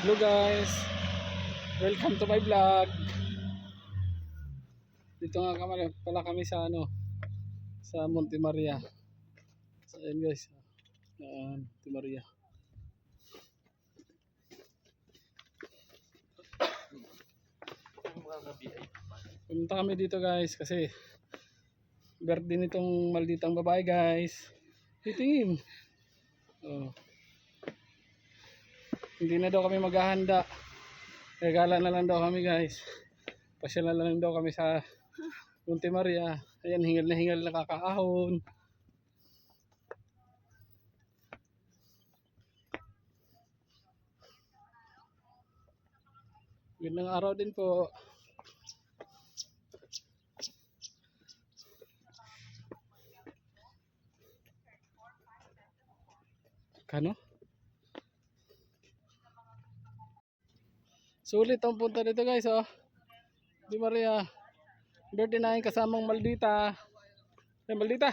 Hello guys, welcome to my vlog. Dito nga pala kami sa sa Monte Maria. So ayun guys, Monte Maria. Pumunta kami dito guys kasi birthday nitong malditang babae guys. Titingin. Oh. Hindi na daw kami maghahanda. Regala na lang daw kami guys. Pasyal na lang daw kami sa Monte Maria. Ayan, hingal na kakaahon. Gandang araw din po. Kano? Sulit ang punta dito guys, oh. Di Maria. Birthday namin kasamang Maldita. Maldita.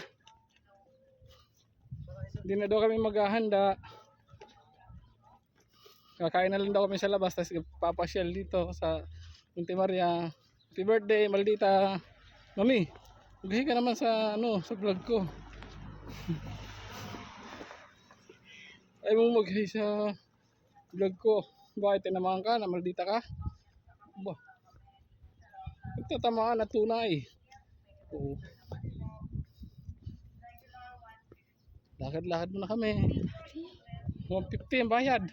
Hindi na daw kami maghahanda. Kakain na lang daw kami sa labas, tapos papasyal dito sa Monte Maria. Happy birthday Maldita. Mami, maghi ka naman sa sa vlog ko. Ay mo maghi sa vlog ko. Bakit tinamaan ka na Maldita ka? Ba. Nagtatamaan na tunay. Oo. Lakad-lakad muna kami. 150 ang bayad.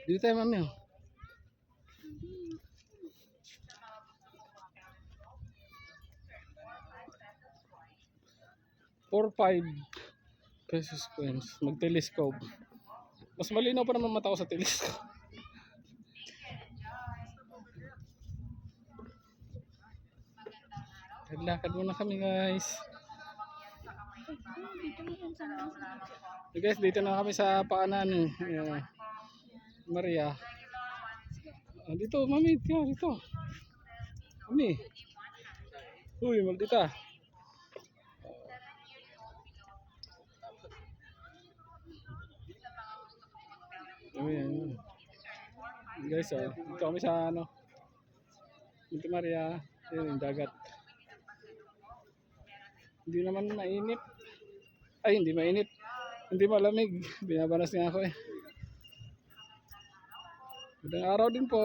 Dito tayo mami, oh. $4-5 coins. Mag-telescope. Mas malinaw pa naman mata ko sa telescope. Lakad muna kami guys. So guys, dito na kami sa paanan Maria. Dito mami, dito. Mami. Uy, Maldita. Ayan. Guys, dito kami sa Monte Maria. Ayan yung dagat. Hindi naman mainit. Ay, hindi mainit. Hindi malamig. Binabanas nga ako eh. Magandang araw din po.